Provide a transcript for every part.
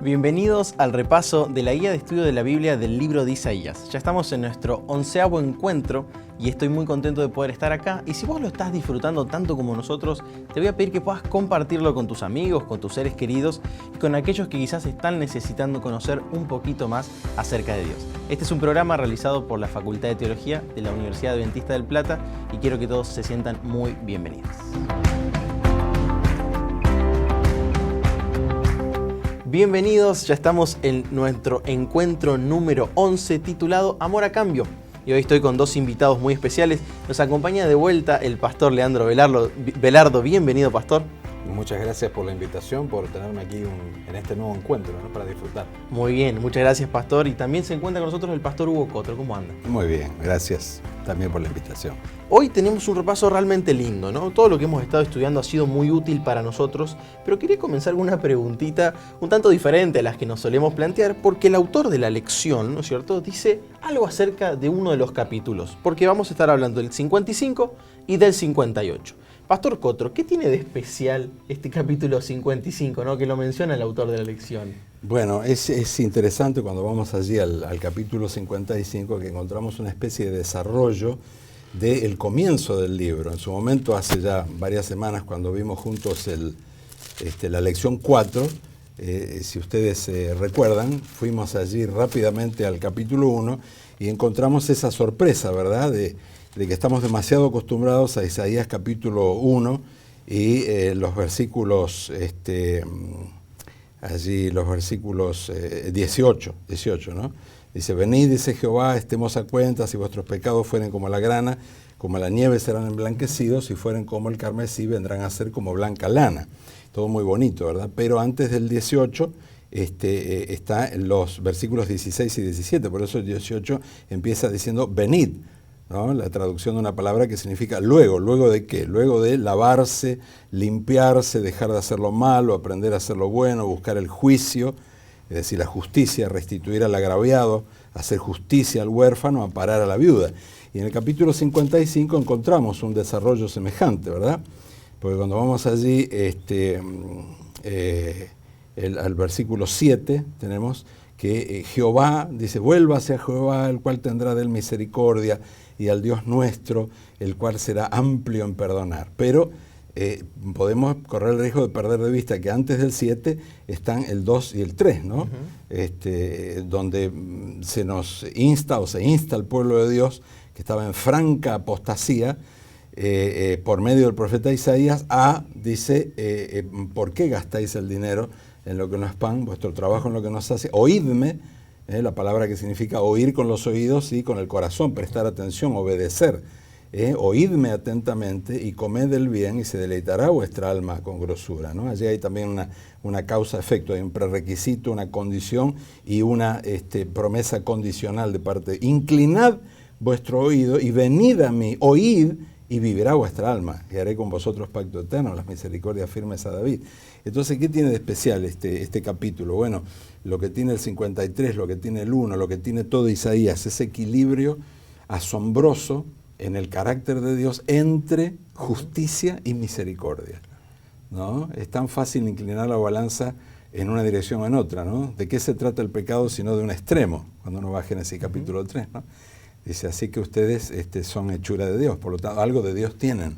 Bienvenidos al repaso de la guía de estudio de la Biblia del libro de Isaías. Ya estamos en nuestro 11º encuentro y estoy muy contento de poder estar acá. Y si vos lo estás disfrutando tanto como nosotros, te voy a pedir que puedas compartirlo con tus amigos, con tus seres queridos y con aquellos que quizás están necesitando conocer un poquito más acerca de Dios. Este es un programa realizado por la Facultad de Teología de la Universidad Adventista del Plata y quiero que todos se sientan muy bienvenidos. Bienvenidos, ya estamos en nuestro encuentro número 11 titulado Amor a Cambio. Y hoy estoy con dos invitados muy especiales. Nos acompaña de vuelta el pastor Leandro Velardo. Bienvenido, pastor. Muchas gracias por la invitación, por tenerme aquí en este nuevo encuentro, ¿no? Para disfrutar. Muy bien, muchas gracias, pastor. Y también se encuentra con nosotros el pastor Hugo Cotro. ¿Cómo anda? Muy bien, gracias también por la invitación. Hoy tenemos un repaso realmente lindo, ¿no? Todo lo que hemos estado estudiando ha sido muy útil para nosotros, pero quería comenzar con una preguntita un tanto diferente a las que nos solemos plantear, porque el autor de la lección, ¿no es cierto?, dice algo acerca de uno de los capítulos, porque vamos a estar hablando del 55 y del 58. Pastor Cotro, ¿qué tiene de especial este capítulo 55, ¿no?, que lo menciona el autor de la lección? Bueno, es interesante cuando vamos allí al capítulo 55 que encontramos una especie de desarrollo del comienzo del libro. En su momento, hace ya varias semanas, cuando vimos juntos la lección 4, si ustedes recuerdan, fuimos allí rápidamente al capítulo 1 y encontramos esa sorpresa, ¿verdad?, de que estamos demasiado acostumbrados a Isaías capítulo 1 y los versículos, allí los versículos 18, ¿no? Dice, venid, dice Jehová, estemos a cuenta, si vuestros pecados fueren como la grana, como la nieve serán emblanquecidos, si fueren como el carmesí, vendrán a ser como blanca lana. Todo muy bonito, ¿verdad? Pero antes del 18 está los versículos 16 y 17, por eso el 18 empieza diciendo, venid, ¿no? La traducción de una palabra que significa luego. ¿Luego de qué? Luego de lavarse, limpiarse, dejar de hacer lo malo, aprender a hacer lo bueno, buscar el juicio, es decir, la justicia, restituir al agraviado, hacer justicia al huérfano, amparar a la viuda. Y en el capítulo 55 encontramos un desarrollo semejante, ¿verdad? Porque cuando vamos allí al versículo 7, tenemos que Jehová, dice, vuélvase a Jehová, el cual tendrá de él misericordia, y al Dios nuestro, el cual será amplio en perdonar. Pero podemos correr el riesgo de perder de vista que antes del 7 están el 2 y el 3, ¿no? Donde se nos insta o se insta al pueblo de Dios, que estaba en franca apostasía, por medio del profeta Isaías, dice, ¿por qué gastáis el dinero en lo que no es pan, vuestro trabajo en lo que no se hace? Oídme, la palabra que significa oír con los oídos y con el corazón, prestar atención, obedecer. Oídme atentamente y comed el bien y se deleitará vuestra alma con grosura, ¿no? Allí hay también una causa-efecto, hay un prerequisito, una condición y una promesa condicional de parte. Inclinad vuestro oído y venid a mí, oíd y vivirá vuestra alma, y haré con vosotros pacto eterno, las misericordias firmes a David. Entonces, ¿qué tiene de especial este capítulo? Bueno, lo que tiene el 53, lo que tiene el 1, lo que tiene todo Isaías, ese equilibrio asombroso en el carácter de Dios entre justicia y misericordia, ¿no? Es tan fácil inclinar la balanza en una dirección o en otra, ¿no? ¿De qué se trata el pecado sino de un extremo? Cuando uno va a Génesis capítulo 3, ¿no? Dice, así que ustedes son hechura de Dios, por lo tanto, algo de Dios tienen.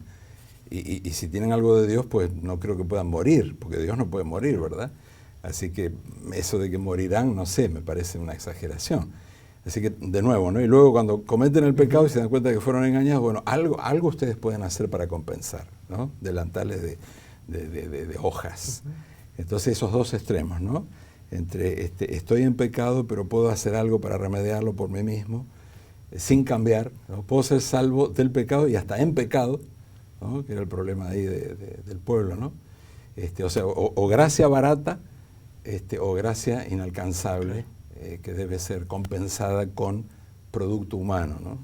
Y si tienen algo de Dios, pues no creo que puedan morir, porque Dios no puede morir, ¿verdad? Así que eso de que morirán, no sé, me parece una exageración. Así que, de nuevo, ¿no? Y luego cuando cometen el pecado y se dan cuenta de que fueron engañados, bueno, algo ustedes pueden hacer para compensar, ¿no? Delantales de hojas. Entonces, esos dos extremos, ¿no? Entre estoy en pecado, pero puedo hacer algo para remediarlo por mí mismo, sin cambiar, ¿no? Puedo ser salvo del pecado y hasta en pecado, ¿no? Que era el problema ahí del pueblo, ¿no? O sea, o gracia barata, o gracia inalcanzable, que debe ser compensada con producto humano, ¿no?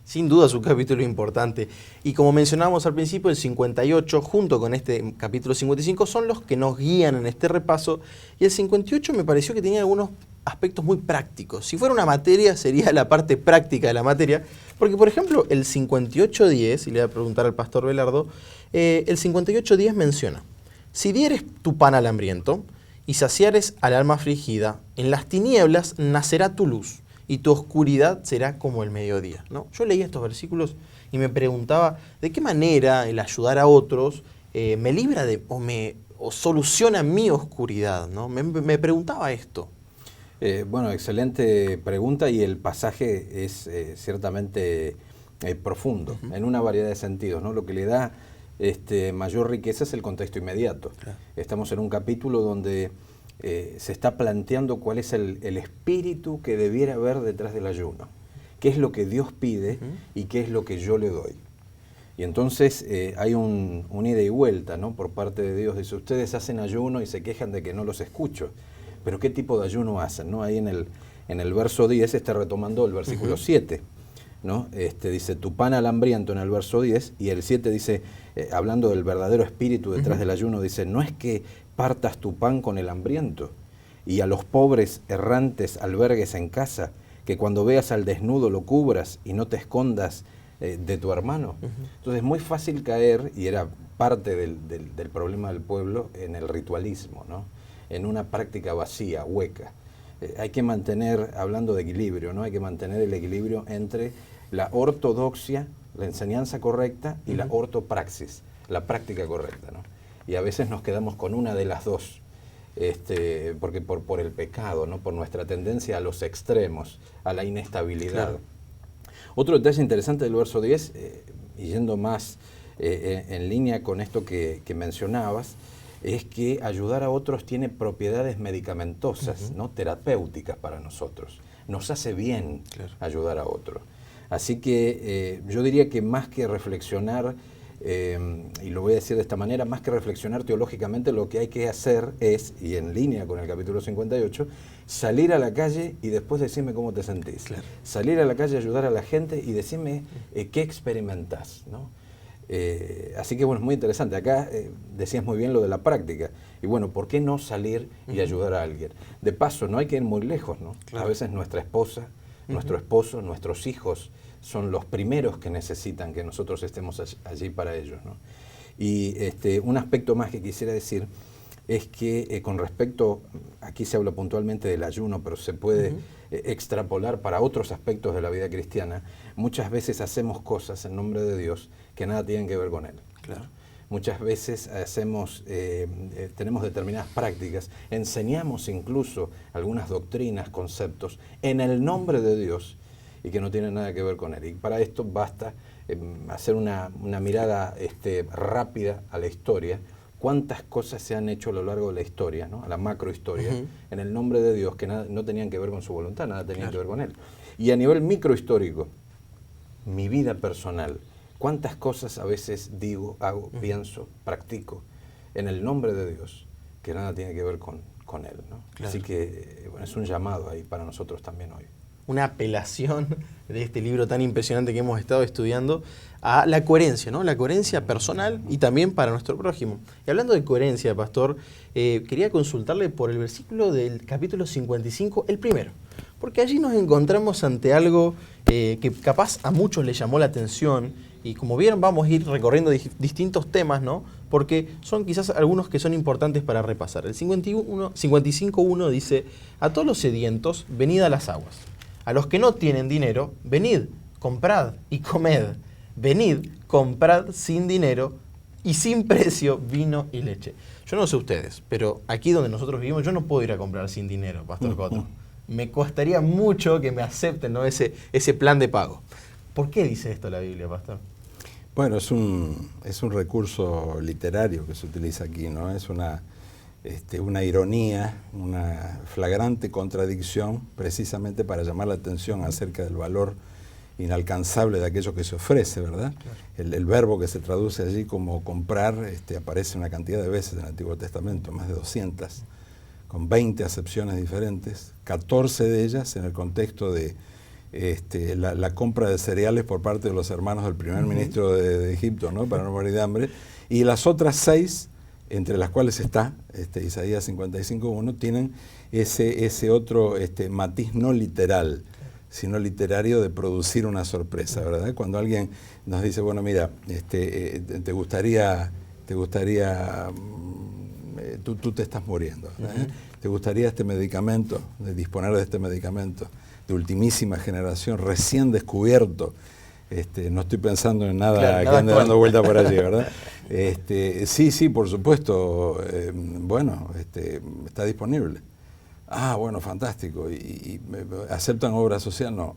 Sin duda es un capítulo importante. Y como mencionábamos al principio, el 58, junto con este capítulo 55, son los que nos guían en este repaso. Y el 58 me pareció que tenía algunos aspectos muy prácticos. Si fuera una materia, sería la parte práctica de la materia. Porque, por ejemplo, el 58.10, y le voy a preguntar al pastor Velardo, el 58.10 menciona, si dieres tu pan al hambriento, y saciares al alma afligida, en las tinieblas nacerá tu luz, y tu oscuridad será como el mediodía, ¿no? Yo leía estos versículos y me preguntaba de qué manera el ayudar a otros me libra o soluciona mi oscuridad, ¿no? Me preguntaba esto. Bueno, excelente pregunta, y el pasaje es ciertamente profundo, en una variedad de sentidos, ¿no? Lo que le da mayor riqueza es el contexto inmediato. Claro. Estamos en un capítulo donde se está planteando cuál es el espíritu que debiera haber detrás del ayuno, qué es lo que Dios pide y qué es lo que yo le doy. Y entonces hay un ida y vuelta, ¿no? Por parte de Dios. Dice, ustedes hacen ayuno y se quejan de que no los escucho, pero ¿qué tipo de ayuno hacen, ¿no? Ahí en el verso 10 está retomando el versículo 7, ¿no? Dice, tu pan al hambriento en el verso 10, y el 7 dice, hablando del verdadero espíritu detrás del ayuno, dice, no es que partas tu pan con el hambriento y a los pobres errantes albergues en casa, que cuando veas al desnudo lo cubras y no te escondas de tu hermano. Entonces es muy fácil caer, y era parte del problema del pueblo, en el ritualismo, ¿no? En una práctica vacía, hueca. Hay que mantener, hablando de equilibrio, ¿no? Hay que mantener el equilibrio entre la ortodoxia, la enseñanza correcta, y la ortopraxis, la práctica correcta, ¿no? Y a veces nos quedamos con una de las dos, porque por el pecado, ¿no? Por nuestra tendencia a los extremos, a la inestabilidad. Claro. Otro detalle interesante del verso 10, y yendo más en línea con esto que mencionabas, es que ayudar a otros tiene propiedades medicamentosas, ¿no? Terapéuticas para nosotros. Nos hace bien ayudar a otros. Así que yo diría que más que reflexionar, y lo voy a decir de esta manera, más que reflexionar teológicamente, lo que hay que hacer es, y en línea con el capítulo 58, salir a la calle y después decirme cómo te sentís. Claro. Salir a la calle, ayudar a la gente y decirme qué experimentás, ¿no? Así que bueno, es muy interesante. Acá decías muy bien lo de la práctica. Y bueno, ¿por qué no salir y ayudar a alguien? De paso, no hay que ir muy lejos, ¿no? Claro. A veces nuestra esposa, nuestro esposo, nuestros hijos son los primeros que necesitan que nosotros estemos allí para ellos, ¿no? Y un aspecto más que quisiera decir es que con respecto, aquí se habla puntualmente del ayuno, pero se puede extrapolar para otros aspectos de la vida cristiana. Muchas veces hacemos cosas en nombre de Dios que nada tienen que ver con Él. Claro. Muchas veces tenemos determinadas prácticas, enseñamos incluso algunas doctrinas, conceptos, en el nombre de Dios, y que no tienen nada que ver con Él. Y para esto basta hacer una mirada rápida a la historia. Cuántas cosas se han hecho a lo largo de la historia, ¿no? A la macrohistoria, en el nombre de Dios, que nada, no tenían que ver con su voluntad, nada tenían que ver con Él. Y a nivel microhistórico, mi vida personal, cuántas cosas a veces digo, hago, pienso, practico, en el nombre de Dios, que nada tiene que ver con Él, ¿no? Claro. Así que bueno, es un llamado ahí para nosotros también hoy. Una apelación de este libro tan impresionante que hemos estado estudiando a la coherencia, ¿no? La coherencia personal y también para nuestro prójimo. Y hablando de coherencia, pastor, quería consultarle por el versículo del capítulo 55, el primero, porque allí nos encontramos ante algo que capaz a muchos les llamó la atención, y como vieron vamos a ir recorriendo distintos temas, ¿no? Porque son quizás algunos que son importantes para repasar. El 55.1 dice, a todos los sedientos, venid a las aguas. A los que no tienen dinero, venid, comprad y comed. Venid, comprad sin dinero y sin precio vino y leche. Yo no sé ustedes, pero aquí donde nosotros vivimos, yo no puedo ir a comprar sin dinero, Pastor Coto. Me costaría mucho que me acepten, ¿no? ese plan de pago. ¿Por qué dice esto la Biblia, Pastor? Bueno, es un recurso literario que se utiliza aquí, ¿no? Es una ironía, una flagrante contradicción, precisamente para llamar la atención acerca del valor inalcanzable de aquello que se ofrece, ¿verdad? Claro. El verbo que se traduce allí como comprar aparece una cantidad de veces en el Antiguo Testamento, más de 200, con 20 acepciones diferentes, 14 de ellas en el contexto de la compra de cereales por parte de los hermanos del primer ministro de Egipto, ¿no? Para no morir de hambre, y las otras 6, entre las cuales está Isaías 55.1, tienen ese otro matiz no literal, sino literario, de producir una sorpresa, ¿verdad? Cuando alguien nos dice, bueno, mira, te gustaría tú te estás muriendo. ¿Te gustaría este medicamento, de disponer de este medicamento de ultimísima generación, recién descubierto? No estoy pensando en nada que ande dando vuelta por allí, ¿verdad? Sí, por supuesto. Bueno, está disponible. Ah, bueno, fantástico. ¿Y aceptan obra social? No,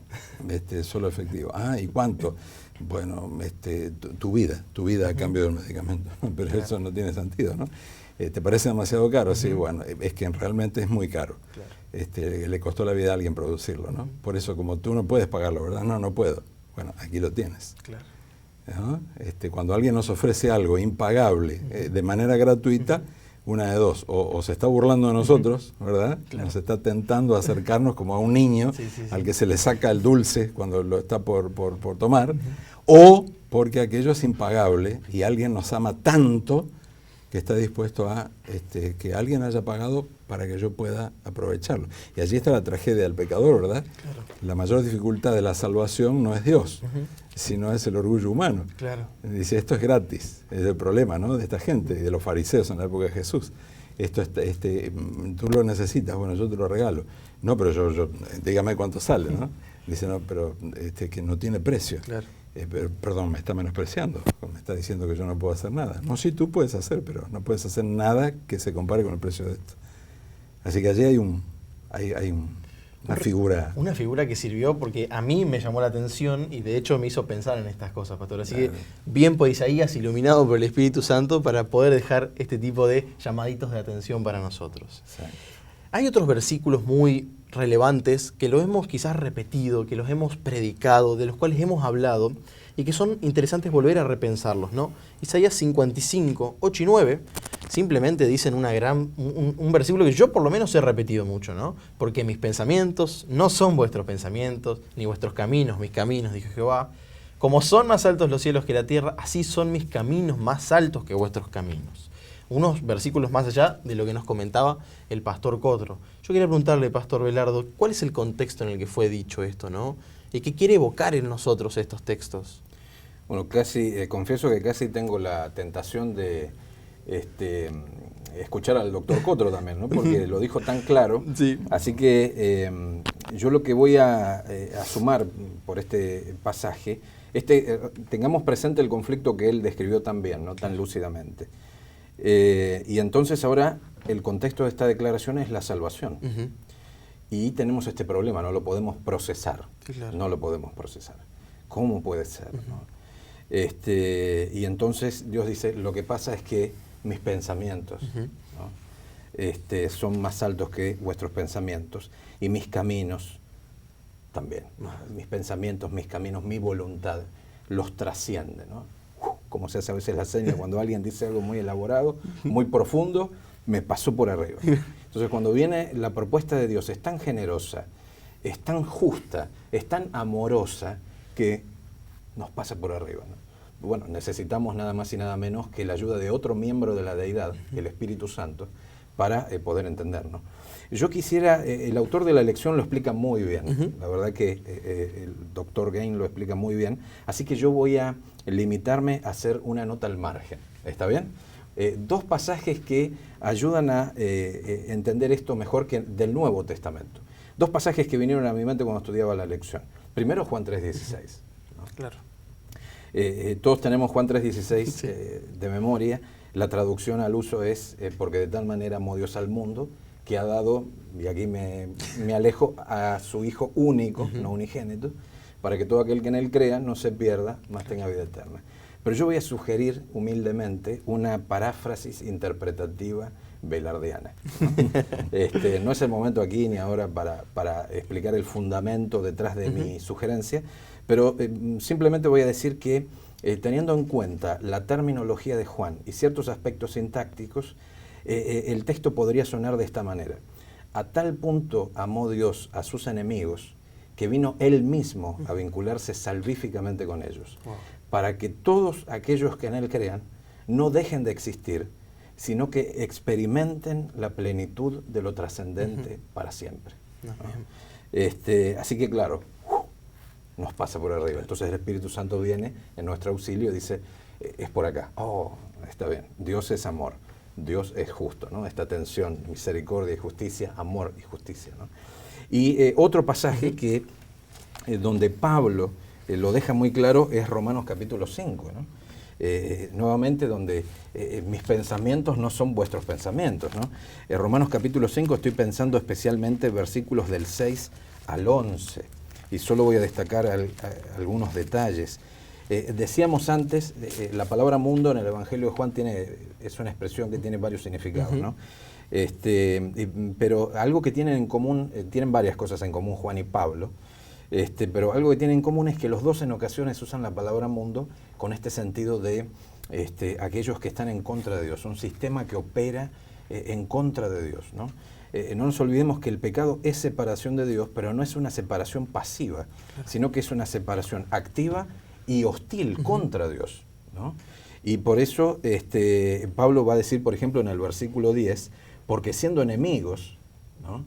solo efectivo. Ah, ¿y cuánto? Bueno, tu vida a cambio del medicamento. Pero claro, eso no tiene sentido, ¿no? ¿Te parece demasiado caro? Sí, bueno, es que realmente es muy caro. Claro. Le costó la vida a alguien producirlo, ¿no? Por eso, como tú no puedes pagarlo, ¿verdad? No, no puedo. Bueno, aquí lo tienes. Claro. ¿No? Cuando alguien nos ofrece algo impagable de manera gratuita, una de dos, o se está burlando de nosotros, ¿verdad? Claro. Nos está tentando a acercarnos como a un niño al que se le saca el dulce cuando lo está por tomar, o porque aquello es impagable y alguien nos ama tanto que está dispuesto a que alguien haya pagado para que yo pueda aprovecharlo. Y allí está la tragedia del pecador, ¿verdad? Claro. La mayor dificultad de la salvación no es Dios, sino es el orgullo humano. Claro. Dice, esto es gratis, es el problema, ¿no?, de esta gente, y de los fariseos en la época de Jesús. Esto tú lo necesitas, bueno, yo te lo regalo. No, pero yo dígame cuánto sale, ¿no? Dice, no, pero que no tiene precio. Claro. Perdón, me está menospreciando, me está diciendo que yo no puedo hacer nada. No, sí, tú puedes hacer, pero no puedes hacer nada que se compare con el precio de esto. Así que allí hay una figura. Una figura que sirvió porque a mí me llamó la atención y de hecho me hizo pensar en estas cosas, pastor. Así claro, que bien por Isaías, iluminado por el Espíritu Santo, para poder dejar este tipo de llamaditos de atención para nosotros. Sí. Hay otros versículos muy relevantes que los hemos quizás repetido, que los hemos predicado, de los cuales hemos hablado y que son interesantes volver a repensarlos, ¿no? Isaías 55, 8 y 9 simplemente dicen un versículo que yo por lo menos he repetido mucho, ¿no? Porque mis pensamientos no son vuestros pensamientos, ni vuestros caminos, mis caminos, dijo Jehová. Como son más altos los cielos que la tierra, así son mis caminos más altos que vuestros caminos. Unos versículos más allá de lo que nos comentaba el pastor Cotro. Yo quería preguntarle, pastor Belardo, ¿cuál es el contexto en el que fue dicho esto, ¿no? ¿Y qué quiere evocar en nosotros estos textos? Bueno, confieso que casi tengo la tentación de escuchar al doctor Cotro también, ¿no? Porque lo dijo tan claro. Sí. Así que yo lo que voy a sumar por este pasaje, tengamos presente el conflicto que él describió tan bien, ¿no?, tan lúcidamente. Y entonces ahora el contexto de esta declaración es la salvación. Y tenemos este problema, no lo podemos procesar. Claro. No lo podemos procesar. ¿Cómo puede ser? ¿No? Y entonces Dios dice, lo que pasa es que mis pensamientos ¿no?, son más altos que vuestros pensamientos y mis caminos también. Mis pensamientos, mis caminos, mi voluntad los trasciende, ¿no? Como se hace a veces la seña cuando alguien dice algo muy elaborado, muy profundo, me pasó por arriba. Entonces cuando viene la propuesta de Dios es tan generosa, es tan justa, es tan amorosa que nos pasa por arriba, ¿no? Bueno, necesitamos nada más y nada menos que la ayuda de otro miembro de la deidad, el Espíritu Santo, para poder entendernos. Yo quisiera, el autor de la lección lo explica muy bien, la verdad que el doctor Gain lo explica muy bien, así que yo voy a limitarme a hacer una nota al margen, ¿está bien? Dos pasajes que ayudan a entender esto mejor que del Nuevo Testamento. Dos pasajes que vinieron a mi mente cuando estudiaba la lección. Primero Juan 3:16. ¿No? Claro. Todos tenemos Juan 3:16 sí, de memoria. La traducción al uso es porque de tal manera amó Dios al mundo que ha dado, y aquí me alejo, a su Hijo único, no unigénito, para que todo aquel que en él crea no se pierda, mas tenga vida eterna. Pero yo voy a sugerir humildemente una paráfrasis interpretativa belardiana. No es el momento aquí ni ahora para explicar el fundamento detrás de mi sugerencia, pero simplemente voy a decir que teniendo en cuenta la terminología de Juan y ciertos aspectos sintácticos, el texto podría sonar de esta manera. A tal punto amó Dios a sus enemigos que vino Él mismo a vincularse salvíficamente con ellos, para que todos aquellos que en Él crean no dejen de existir, sino que experimenten la plenitud de lo trascendente para siempre. ¿No? Así que claro, nos pasa por arriba. Entonces el Espíritu Santo viene en nuestro auxilio y dice, es por acá. Oh, está bien, Dios es amor. Dios es justo, ¿no? Esta tensión, misericordia y justicia, amor y justicia, ¿no? Y otro pasaje que donde Pablo lo deja muy claro es Romanos capítulo 5, ¿no? Nuevamente donde mis pensamientos no son vuestros pensamientos, ¿no? En Romanos capítulo 5 estoy pensando especialmente versículos del 6 al 11 y solo voy a destacar algunos detalles. Decíamos antes, la palabra mundo en el Evangelio de Juan es una expresión que tiene varios significados, ¿no? Pero algo que tienen en común, tienen varias cosas en común Juan y Pablo, pero algo que tienen en común es que los dos en ocasiones usan la palabra mundo con este sentido de aquellos que están en contra de Dios, un sistema que opera en contra de Dios, ¿no? No nos olvidemos que el pecado es separación de Dios, pero no es una separación pasiva, sino que es una separación activa y hostil contra Dios, ¿no? Y por eso Pablo va a decir, por ejemplo, en el versículo 10, porque siendo enemigos, ¿no?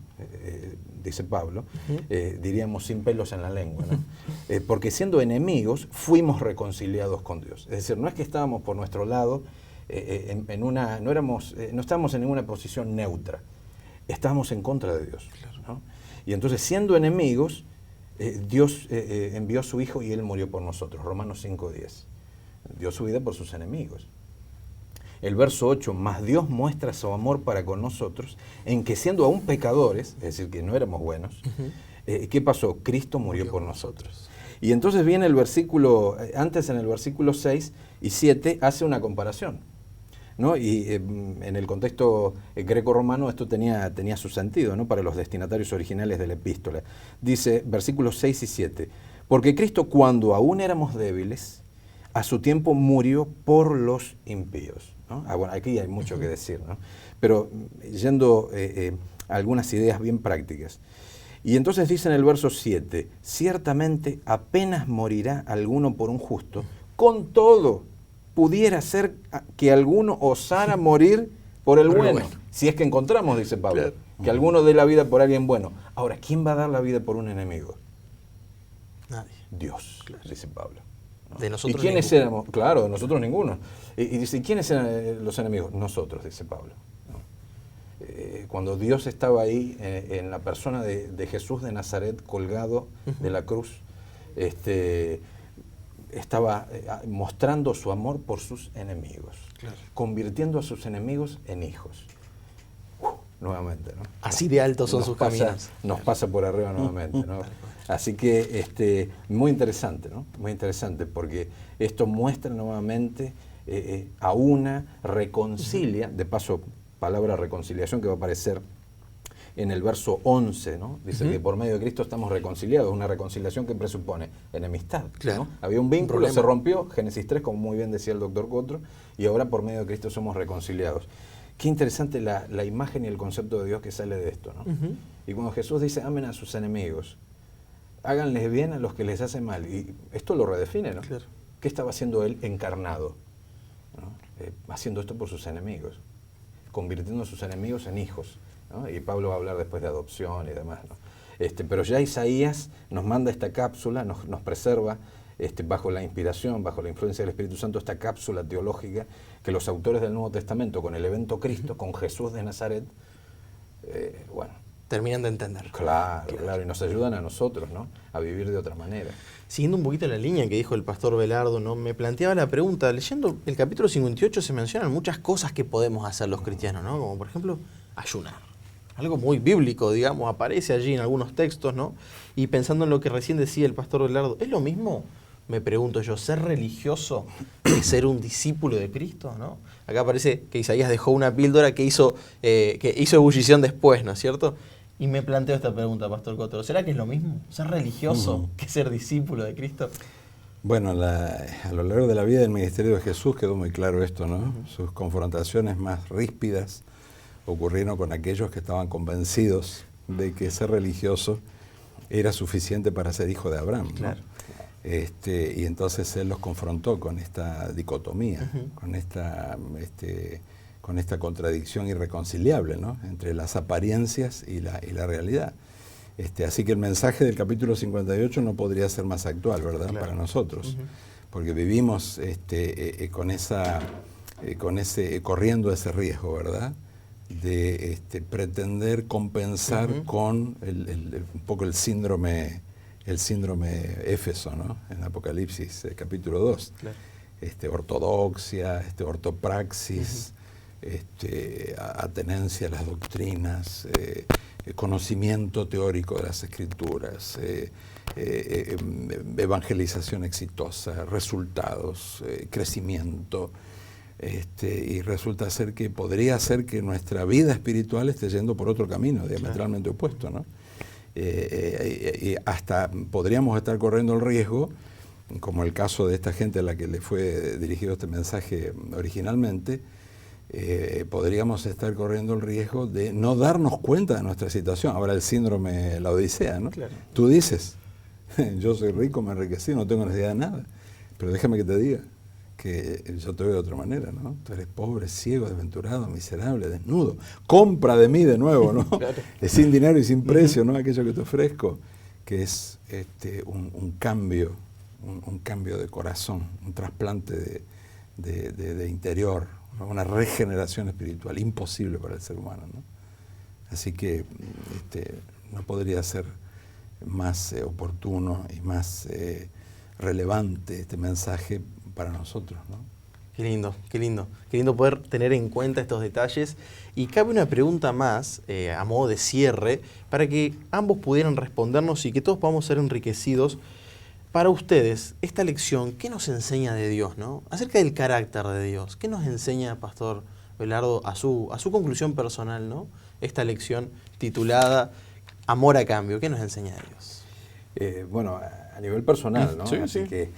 Dice Pablo, diríamos sin pelos en la lengua, ¿no? Porque siendo enemigos fuimos reconciliados con Dios. Es decir, no es que estábamos por nuestro lado, no estábamos en ninguna posición neutra, estábamos en contra de Dios, ¿no? Y entonces siendo enemigos, Dios envió a su Hijo y Él murió por nosotros, Romanos 5:10. Dio su vida por sus enemigos. El verso 8, más Dios muestra su amor para con nosotros, en que siendo aún pecadores, es decir, que no éramos buenos, ¿qué pasó? Cristo murió por nosotros. Y entonces viene el versículo, antes en el versículo 6 y 7, hace una comparación, ¿no? Y en el contexto greco-romano esto tenía su sentido, ¿no? Para los destinatarios originales de la epístola. Dice, versículos 6 y 7, porque Cristo cuando aún éramos débiles, a su tiempo murió por los impíos, ¿no? Bueno, aquí hay mucho que decir, ¿no? Pero yendo a algunas ideas bien prácticas. Y entonces dice en el verso 7, ciertamente apenas morirá alguno por un justo, con todo pudiera ser que alguno osara morir por el bueno. Si es que encontramos, dice Pablo, claro, que alguno dé la vida por alguien bueno. Ahora, ¿quién va a dar la vida por un enemigo? Nadie. Dios, claro, dice Pablo. ¿No? De nosotros ¿Y quiénes ninguno? éramos? Claro, de nosotros ninguno. Y dice, ¿quiénes eran los enemigos? Nosotros, dice Pablo. ¿No? Cuando Dios estaba ahí en la persona de Jesús de Nazaret colgado de la cruz, estaba mostrando su amor por sus enemigos, claro, convirtiendo a sus enemigos en hijos. Nuevamente, ¿no? Así de altos son sus caminos. Nos pasa por arriba nuevamente, ¿no? Así que muy interesante, ¿no? Muy interesante, porque esto muestra nuevamente a una reconcilia, de paso, palabra reconciliación que va a aparecer en el verso 11, ¿no? Dice que por medio de Cristo estamos reconciliados, una reconciliación que presupone enemistad, claro, ¿no? Había un vínculo, se rompió, Génesis 3, como muy bien decía el doctor Cotro, y ahora por medio de Cristo somos reconciliados. Qué interesante la imagen y el concepto de Dios que sale de esto, ¿no? Y cuando Jesús dice, amen a sus enemigos, háganles bien a los que les hacen mal, y esto lo redefine, ¿no? Claro. ¿Qué estaba haciendo Él encarnado? ¿No? Haciendo esto por sus enemigos, convirtiendo a sus enemigos en hijos, ¿no? Y Pablo va a hablar después de adopción y demás, ¿no? Pero ya Isaías nos manda esta cápsula, nos preserva bajo la inspiración, bajo la influencia del Espíritu Santo, esta cápsula teológica que los autores del Nuevo Testamento, con el evento Cristo, con Jesús de Nazaret, bueno, terminan de entender. Claro, y nos ayudan a nosotros, ¿no? A vivir de otra manera. Siguiendo un poquito la línea que dijo el pastor Belardo, ¿no? Me planteaba la pregunta, leyendo el capítulo 58 se mencionan muchas cosas que podemos hacer los cristianos, ¿no? Como por ejemplo, ayunar. Algo muy bíblico, digamos, aparece allí en algunos textos, ¿no? Y pensando en lo que recién decía el pastor Belardo, ¿es lo mismo, me pregunto yo, ser religioso que ser un discípulo de Cristo, ¿no? Acá parece que Isaías dejó una píldora que hizo ebullición después, ¿no es cierto? Y me planteo esta pregunta, pastor Cotro, ¿será que es lo mismo ser religioso que ser discípulo de Cristo? Bueno, a lo largo de la vida del ministerio de Jesús quedó muy claro esto, ¿no? Sus confrontaciones más ríspidas ocurrieron con aquellos que estaban convencidos de que ser religioso era suficiente para ser hijo de Abraham, ¿no? Claro. Y entonces él los confrontó con esta dicotomía, con esta contradicción irreconciliable, ¿no? Entre las apariencias y la realidad. Así que el mensaje del capítulo 58 no podría ser más actual, ¿verdad? Claro. Para nosotros, porque vivimos con esa corriendo ese riesgo, ¿verdad? De pretender compensar con un poco el síndrome Éfeso, ¿no? En Apocalipsis capítulo 2. Claro. Ortodoxia, ortopraxis, atenencia a las doctrinas, conocimiento teórico de las escrituras, evangelización exitosa, resultados, crecimiento. Y resulta ser que podría ser que nuestra vida espiritual esté yendo por otro camino, diametralmente opuesto, ¿no? Y hasta podríamos estar corriendo el riesgo, como el caso de esta gente a la que le fue dirigido este mensaje originalmente, podríamos estar corriendo el riesgo de no darnos cuenta de nuestra situación. Ahora el síndrome la Odisea, ¿no? Claro. Tú dices, yo soy rico, me enriquecí, no tengo necesidad de nada, pero déjame que te diga que yo te veo de otra manera, ¿no? Tú eres pobre, ciego, desventurado, miserable, desnudo. Compra de mí de nuevo, ¿no? Claro. Sin dinero y sin precio, ¿no? Aquello que te ofrezco, que es un cambio de corazón, un trasplante de interior, ¿no? Una regeneración espiritual imposible para el ser humano, ¿no? Así que no podría ser más oportuno y más relevante este mensaje para nosotros, ¿no? Qué lindo, qué lindo. Qué lindo poder tener en cuenta estos detalles. Y cabe una pregunta más, a modo de cierre, para que ambos pudieran respondernos y que todos podamos ser enriquecidos. Para ustedes, esta lección, ¿qué nos enseña de Dios, ¿no? Acerca del carácter de Dios. ¿Qué nos enseña, Pastor Belardo, a su conclusión personal, ¿no? Esta lección titulada Amor a Cambio, ¿qué nos enseña de Dios? Bueno, a nivel personal, ¿no? Sí, así que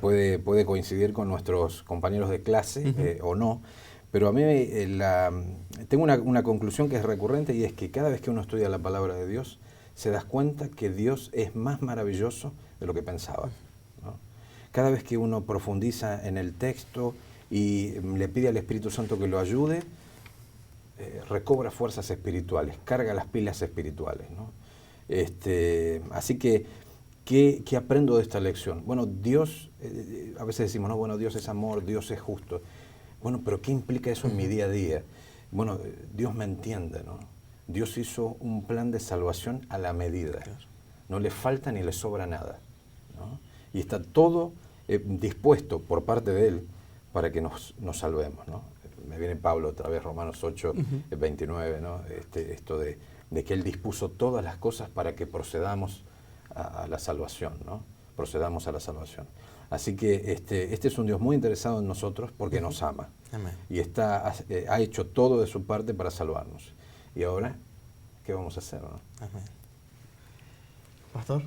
puede coincidir con nuestros compañeros de clase o no, pero a mí tengo una conclusión que es recurrente, y es que cada vez que uno estudia la palabra de Dios, se da cuenta que Dios es más maravilloso de lo que pensaba, ¿no? Cada vez que uno profundiza en el texto y le pide al Espíritu Santo que lo ayude, recobra fuerzas espirituales, carga las pilas espirituales, ¿no? Así que, ¿qué aprendo de esta lección? Bueno, Dios, a veces decimos, no, bueno, Dios es amor, Dios es justo. Bueno, pero ¿qué implica eso en mi día a día? Bueno, Dios me entiende, ¿no? Dios hizo un plan de salvación a la medida. Claro. No le falta ni le sobra nada, ¿no? Y está todo dispuesto por parte de Él para que nos salvemos, ¿no? Me viene Pablo otra vez, Romanos 8, 29, ¿no? Esto de que Él dispuso todas las cosas para que procedamos a la salvación, ¿no? Procedamos a la salvación. Así que este es un Dios muy interesado en nosotros porque nos ama. Amén. Y ha hecho todo de su parte para salvarnos. Y ahora, ¿qué vamos a hacer, ¿no? Amén. Pastor.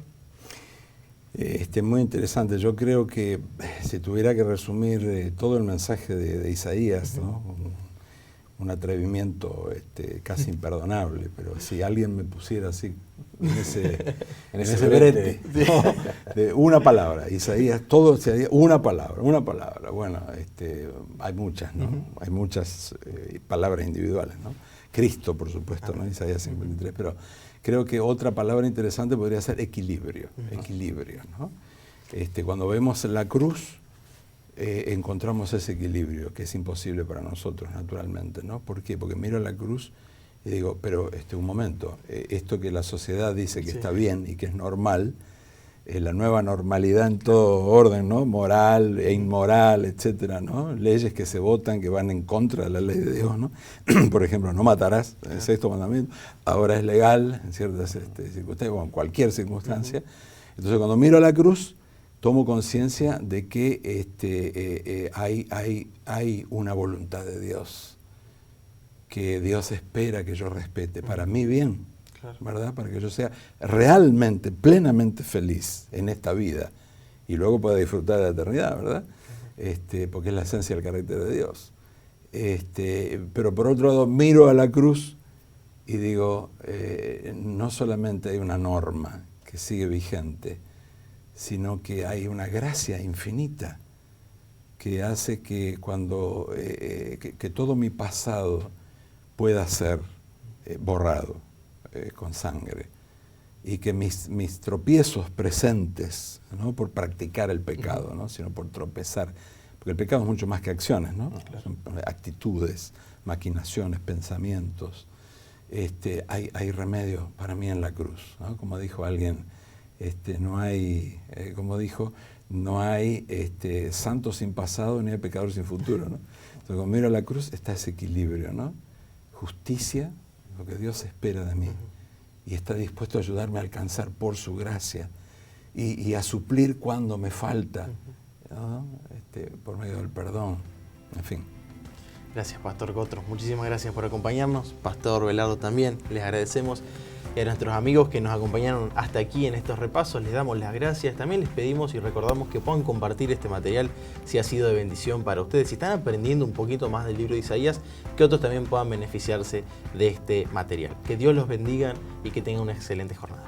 Muy interesante. Yo creo que si tuviera que resumir todo el mensaje de Isaías, ¿no? Un atrevimiento casi imperdonable, pero si alguien me pusiera así en ese brete, ¿no? De una palabra, Isaías, todo sería una palabra. Bueno, hay muchas, ¿no? Hay muchas palabras individuales, ¿no? Cristo, por supuesto, ¿no? Isaías 53, pero creo que otra palabra interesante podría ser equilibrio, ¿no? Cuando vemos la cruz, encontramos ese equilibrio que es imposible para nosotros, naturalmente, ¿no? ¿Por qué? Porque miro la cruz y digo, pero un momento, esto que la sociedad dice que está bien y que es normal, la nueva normalidad en todo orden, ¿no? Moral e inmoral, etcétera, ¿no? Leyes que se votan que van en contra de la ley de Dios, ¿no? Por ejemplo, no matarás, el sexto mandamiento, ahora es legal en ciertas circunstancias, o en cualquier circunstancia. Entonces, cuando miro la cruz, tomo conciencia de que hay una voluntad de Dios, que Dios espera que yo respete para mi bien, ¿verdad? Para que yo sea realmente, plenamente feliz en esta vida y luego pueda disfrutar de la eternidad, ¿verdad? Porque es la esencia del carácter de Dios. Pero por otro lado, miro a la cruz y digo, no solamente hay una norma que sigue vigente, sino que hay una gracia infinita que hace que cuando que todo mi pasado pueda ser borrado con sangre, y que mis tropiezos presentes, no por practicar el pecado, ¿no? sino por tropezar, Porque el pecado es mucho más que acciones, ¿no? Son actitudes, maquinaciones, pensamientos. Hay remedio para mí en la cruz, ¿no? Como dijo alguien, no hay, no hay santo sin pasado ni hay pecador sin futuro, ¿no? Entonces, cuando miro la cruz está ese equilibrio, ¿no? Justicia, lo que Dios espera de mí, y está dispuesto a ayudarme a alcanzar por su gracia y a suplir cuando me falta, ¿no? Por medio del perdón, en fin. Gracias, Pastor Cotros. Muchísimas gracias por acompañarnos. Pastor Belardo también, les agradecemos. Y a nuestros amigos que nos acompañaron hasta aquí en estos repasos, les damos las gracias. También les pedimos y recordamos que puedan compartir este material si ha sido de bendición para ustedes. Si están aprendiendo un poquito más del libro de Isaías, que otros también puedan beneficiarse de este material. Que Dios los bendiga y que tengan una excelente jornada.